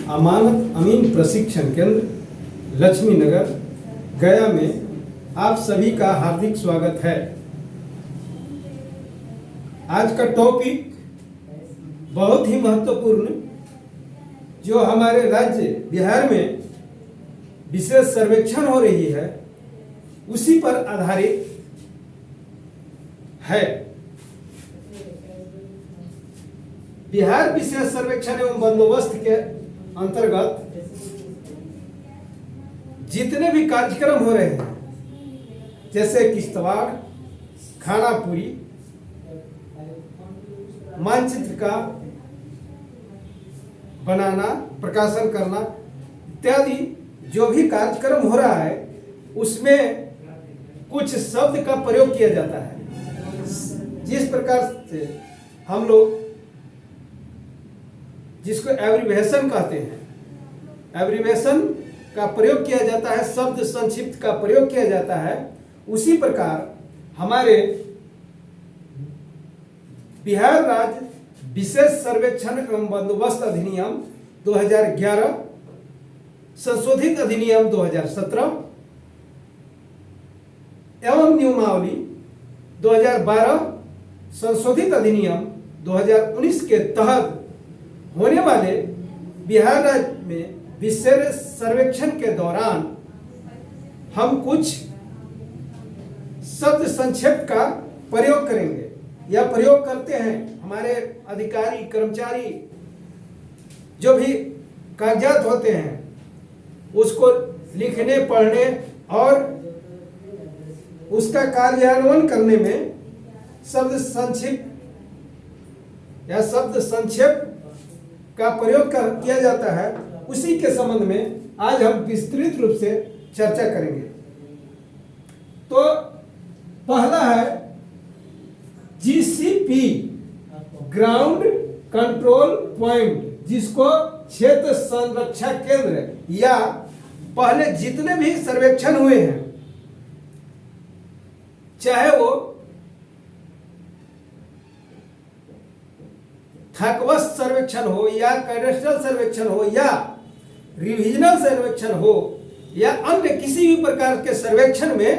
अमानत अमीन प्रशिक्षण केंद्र लक्ष्मी नगर गया में आप सभी का हार्दिक स्वागत है। आज का टॉपिक बहुत ही महत्वपूर्ण, जो हमारे राज्य बिहार में विशेष सर्वेक्षण हो रही है उसी पर आधारित है। बिहार विशेष सर्वेक्षण एवं बंदोबस्त के अंतर्गत जितने भी कार्यक्रम हो रहे हैं, जैसे किश्तवाड़, खानापुरी, मानचित्र का बनाना, प्रकाशन करना इत्यादि जो भी कार्यक्रम हो रहा है उसमें कुछ शब्द का प्रयोग किया जाता है। जिस प्रकार से हम लोग जिसको एब्रिविएशन कहते हैं, एब्रिविएशन का प्रयोग किया जाता है, शब्द संक्षिप्त का प्रयोग किया जाता है, उसी प्रकार हमारे बिहार राज्य विशेष सर्वेक्षण एवं बंदोबस्त अधिनियम 2011 संशोधित अधिनियम 2017 एवं नियमावली 2012 संशोधित अधिनियम 2019 के तहत होने वाले बिहार राज्य में विशेष सर्वेक्षण के दौरान हम कुछ शब्द संक्षेप का प्रयोग करेंगे या प्रयोग करते हैं। हमारे अधिकारी कर्मचारी जो भी कागजात होते हैं उसको लिखने, पढ़ने और उसका कार्यान्वयन करने में शब्द संक्षिप्त या शब्द संक्षेप का प्रयोग किया जाता है। उसी के संबंध में आज हम विस्तृत रूप से चर्चा करेंगे। तो पहला है जीसीपी, ग्राउंड कंट्रोल पॉइंट, जिसको क्षेत्र संरक्षा केंद्र, या पहले जितने भी सर्वेक्षण हुए हैं, चाहे वो थाकवस्त सर्वेक्षण हो या कैडेस्ट्रल सर्वेक्षण हो या रिविजनल सर्वेक्षण हो या अन्य किसी भी प्रकार के सर्वेक्षण में,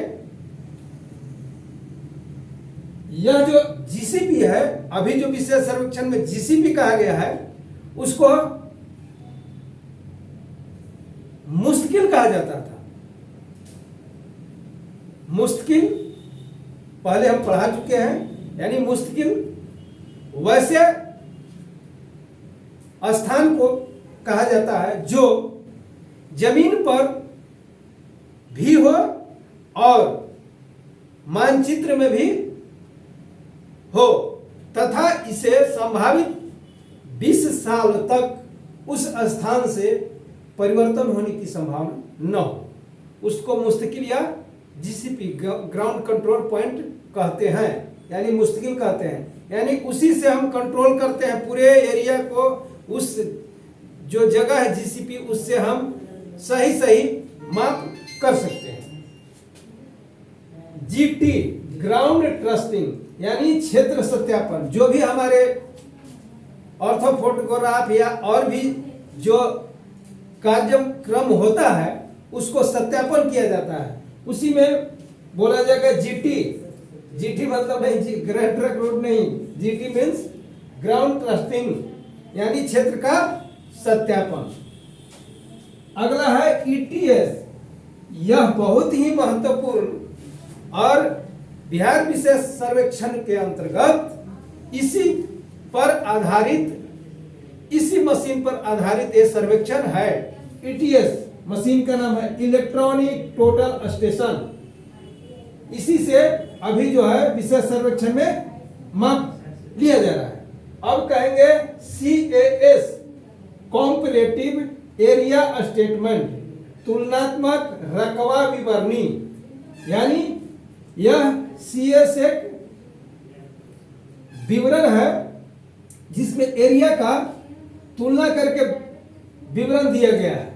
यह जो जीसीपी है, अभी जो विशेष सर्वेक्षण में जीसीपी कहा गया है, उसको मुश्किल कहा जाता था। मुश्किल पहले हम पढ़ा चुके हैं, यानी मुश्किल वैसे स्थान को कहा जाता है जो जमीन पर भी हो और मानचित्र में भी हो, तथा इसे संभावित 20 साल तक उस स्थान से परिवर्तन होने की संभावना न हो, उसको मुश्किल या जीसीपी, ग्राउंड कंट्रोल पॉइंट कहते हैं, यानी मुश्किल कहते हैं। यानी उसी से हम कंट्रोल करते हैं पूरे एरिया को, उस जो जगह है जीसीपी, उससे हम सही माप कर सकते हैं। जीटी, ग्राउंड ट्रस्टिंग, यानी क्षेत्र सत्यापन, जो भी हमारे ऑर्थोफोटोग्राफ या और भी जो कार्यक्रम होता है उसको सत्यापन किया जाता है, उसी में बोला जाएगा जीटी। जीटी मतलब नहीं ग्रैंड ट्रक रोड नहीं, जीटी मीन्स ग्राउंड ट्रस्टिंग, यानी क्षेत्र का सत्यापन। अगला है ईटीएस, यह बहुत ही महत्वपूर्ण और बिहार विशेष सर्वेक्षण के अंतर्गत इसी पर आधारित, इसी मशीन पर आधारित ये सर्वेक्षण है। ईटीएस मशीन का नाम है इलेक्ट्रॉनिक टोटल स्टेशन। इसी से अभी जो है विशेष सर्वेक्षण में माप लिया जा रहा है। अब कहेंगे सीएएस, कॉम्परेटिव एरिया स्टेटमेंट, तुलनात्मक रकबा विवरणी, यानी यह सीएस एक विवरण है जिसमें एरिया का तुलना करके विवरण दिया गया है।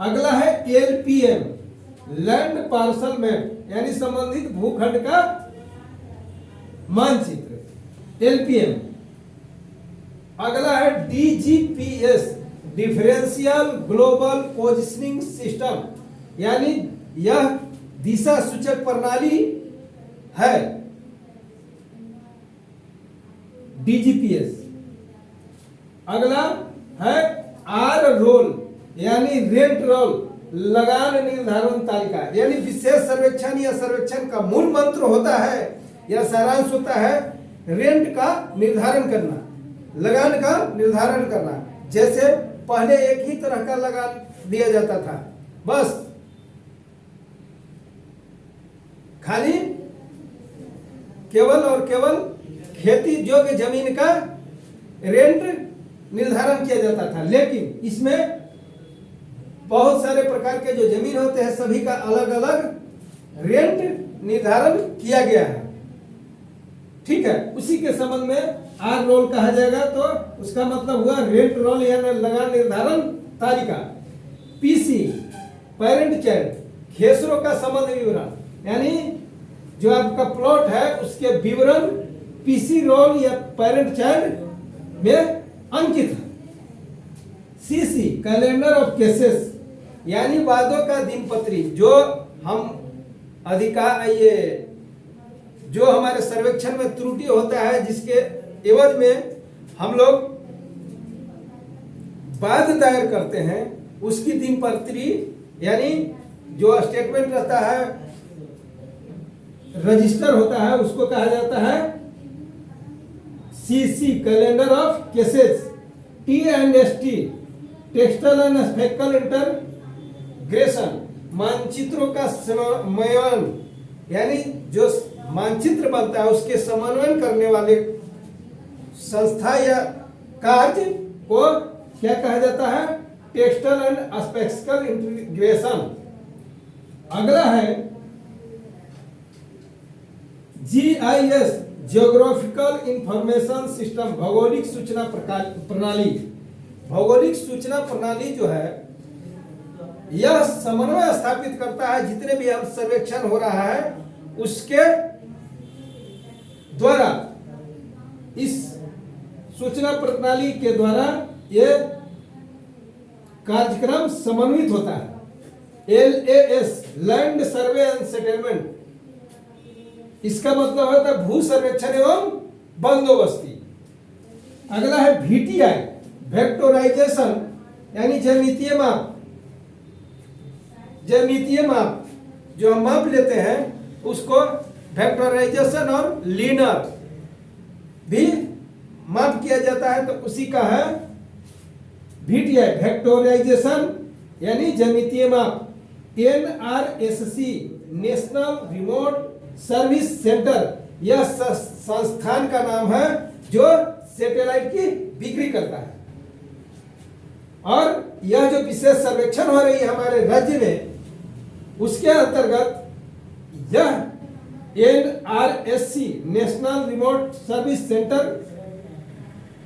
अगला है एलपीएम, लैंड पार्सल मैप, यानी संबंधित भूखंड का मानचित्र एलपीएम। अगला है DGPS differential global positioning system, यानी यह दिशा सूचक प्रणाली है डीजीपीएस। अगला है आर रोल यानी रेंट रोल लगान निर्धारण तालिका, यानी विशेष सर्वेक्षण या सर्वेक्षण का मूल मंत्र होता है या सारांश होता है रेंट का निर्धारण करना, लगान का निर्धारण करना। जैसे पहले एक ही तरह का लगान दिया जाता था, बस खाली केवल और केवल खेती योग्य जमीन का रेंट निर्धारण किया जाता था। लेकिन इसमें बहुत सारे प्रकार के जो जमीन होते हैं सभी का अलग अलग रेंट निर्धारण किया गया है। ठीक है, उसी के संबंध में आर रोल कहा जाएगा, तो उसका मतलब हुआ रेंट रोल यानी लगान निर्धारण तालिका। पीसी पेरेंट चाइल्ड खेसरों का संबंध विवरण, यानी जो आपका प्लॉट है उसके विवरण पीसी रोल या पेरेंट चाइल्ड में अंकित है। सीसी कैलेंडर ऑफ केसेस, यानी वादों का दिनपत्री, जो हम अधिकार ये जो हमारे सर्वेक्षण में त्रुटि होता है जिसके एवज में हम लोग वाद दायर करते हैं, उसकी दिनपत्री यानी जो स्टेटमेंट रहता है रजिस्टर होता है उसको कहा जाता है CC calendar of cases. T and S T textile and speckle integration मानचित्रों का समन्वयन, यानी जो मानचित्र बनता है उसके समन्वयन करने वाले संस्था या कार्य को क्या कहा जाता है टेक्सटाइल एंड स्पेकल इंटीग्रेशन। अगला है जीआईएस जियोग्राफिकल इंफॉर्मेशन सिस्टम, भौगोलिक सूचना प्रणाली। भौगोलिक सूचना प्रणाली जो है यह समन्वय स्थापित करता है जितने भी हम सर्वेक्षण हो रहा है उसके द्वारा, इस सूचना प्रणाली के द्वारा यह कार्यक्रम समन्वित होता है। LAS land survey and settlement, इसका मतलब होता है भू सर्वेक्षण एवं बंदोबस्ती। अगला है VTI वेक्टोराइजेशन, यानी ज्यामितीय माप। ज्यामितीय माप जो हम माप लेते हैं उसको वेक्टोराइजेशन और लीनर भी माप किया जाता है, तो उसी का है VTI वेक्टोराइजेशन यानी ज्यामितीय माप। NRSC national remote service centre, यह संस्थान का नाम है जो सैटेलाइट की बिक्री करता है। और यह जो विशेष सर्वेक्षण हो रही है हमारे राज्य में उसके अंतर्गत यह NRSC national remote service centre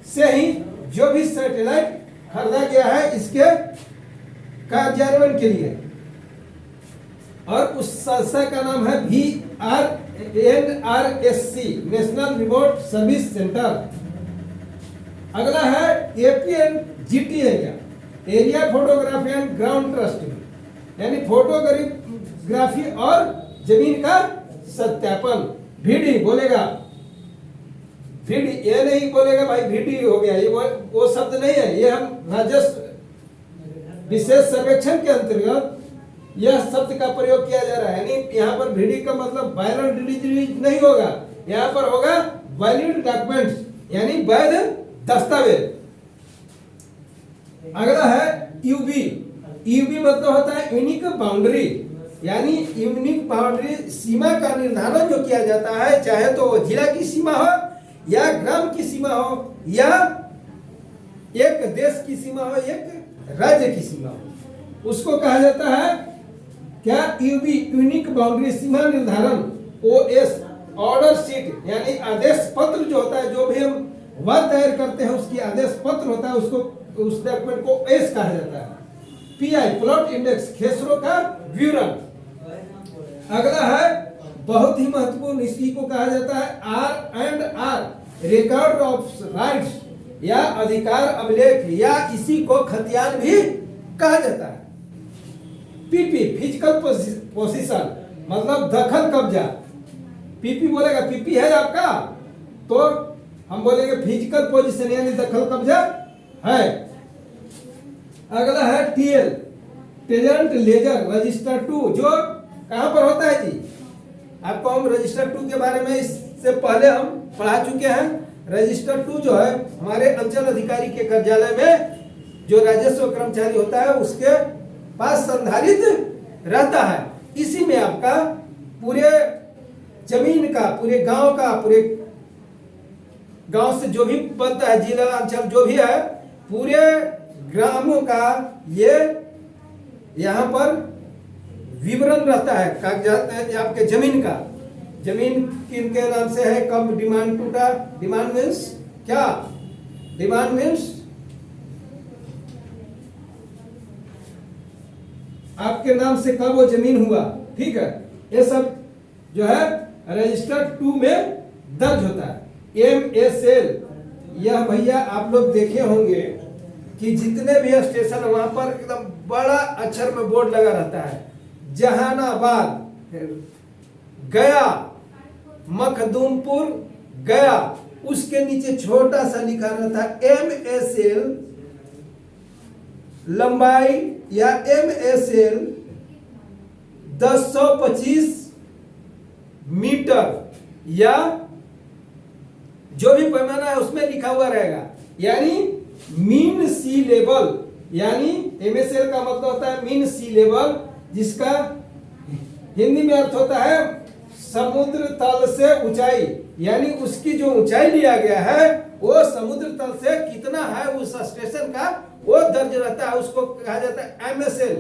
से ही जो भी सैटेलाइट खरीदा गया है इसके कार्यान्वयन के लिए, और उस संस्था का नाम है NRSC national remote service centre. अगला है APNGT area photography and ground trust, यानी फोटोग्राफी और जमीन का सत्यापन। VD बोलेगा, VD ये नहीं बोलेगा भाई VD हो गया, ये वो शब्द नहीं है, ये हम राजस्व विशेष सर्वेक्षण के अंतर्गत यह शब्द का प्रयोग किया जा रहा है। यानी यहाँ पर VD का मतलब वायरल डिलीवरी नहीं होगा, यहाँ पर होगा वैलिड डॉक्यूमेंट्स यानी वैध दस्तावेज। अगला है UB मतलब होता है यूनिक बाउंड्री, यानी यूनिक बाउंड्री सीमा का निर्धारण जो किया जाता है, चाहे तो वो जिला की सीमा हो या ग्राम की सीमा हो या एक देश की सीमा हो, एक राज्य की सीमा हो, उसको कहा जाता है क्या UB यूनिक बाउंड्री सीमा निर्धारण। OS ऑर्डर शीट यानी आदेश पत्र जो होता है, जो भी हम वाद दायर करते हैं उसकी आदेश पत्र होता है, उसको उस डॉक्यूमेंट को एस कहा जाता है। PI प्लॉट इंडेक्स खेसरों का विवरण। अगला है बहुत ही महत्वपूर्ण, इसी को कहा जाता है R&R, रिकॉर्ड ऑफ राइट्स, या अधिकार अभिलेख, या इसी को खतियान भी कहा जाता है। पीपी, फिजिकल पोजीशन, मतलब दखल कब्जा। पीपी बोलेगा पीपी है आपका, तो हम बोलेंगे फिजिकल पोजीशन यानी दखल कब्जा है। अगला है टीएल, टेजेंट लेजर रजिस्टर 2, जो कहां पर होता है जी? आपको हम रजिस्टर 2 के बारे में इससे पहले हम पढ़ा चुके हैं। रजिस्टर 2 जो है हमारे अंचल अधिकारी के कार्यालय में जो राजस्व कर्मचारी होता है उसके पास संधारित रहता है। इसी में आपका पूरे जमीन का, पूरे गांव का, पूरे गांव से जो भी बनता है, जिला अंचल जो भी है, पूरे ग्रामों का ये यहाँ पर विवरण रहता है, कागजात आपके जमीन का। जमीन किनके नाम से है, कब डिमांड टूटा, डिमांड मीन्स क्या, डिमांड मीन्स आपके नाम से कब वो जमीन हुआ, ठीक है। ये सब जो है रजिस्टर 2 में दर्ज होता है। MSL, यह भैया आप लोग देखे होंगे कि जितने भी स्टेशन वहां पर एकदम बड़ा अक्षर में बोर्ड लगा रहता है, जहानाबाद, गया, मखदूमपुर, गया, उसके नीचे छोटा सा लिखा रहता है MSL लंबाई या MSL 1025 मीटर, या जो भी पैमाना है उसमें लिखा हुआ रहेगा। यानी मीन सी लेवल, यानी MSL का मतलब होता है मीन सी लेवल, जिसका हिंदी में अर्थ होता है समुद्र तल से ऊंचाई। यानी उसकी जो ऊंचाई लिया गया है वो समुद्र तल से कितना है उस स्टेशन का, वो दर्ज रहता है, उसको कहा जाता है MSL,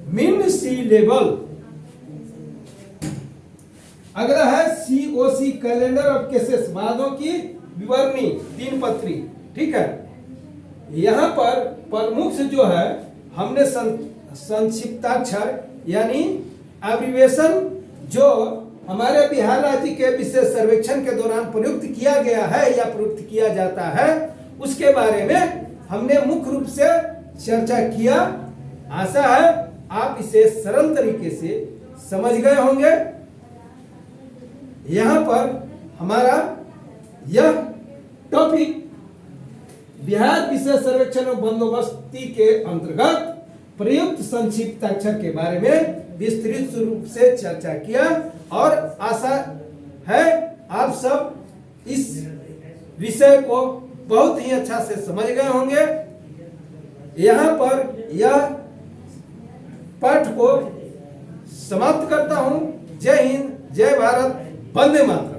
मीन सी लेवल। अगला है COC, कैलेंडर ऑफ केसेस, वादों की विवरणी, 3 पत्री, ठीक है। यहाँ पर प्रमुख जो है हमने संक्षिप्ताक्षर यानी एब्रिविएशन जो हमारे बिहार राज्य के विशेष सर्वेक्षण के दौरान प्रयुक्त किया गया है या प्रयुक्त किया जाता है, उसके बारे में हमने मुख्य रूप से चर्चा किया। आशा है आप इसे सरल तरीके से समझ गए होंगे। यहाँ पर हमारा यह टॉपिक बिहार विशेष सर्वेक्षण और बंदोबस्ती के अंतर्गत प्रयुक्त संक्षिप्ताक्षर के बारे में विस्तृत रूप से चर्चा किया, और आशा है आप सब इस विषय को बहुत ही अच्छा से समझ गए होंगे। यहाँ पर यह पाठ को समाप्त करता हूँ। जय हिंद, जय भारत, वंदे मातरम।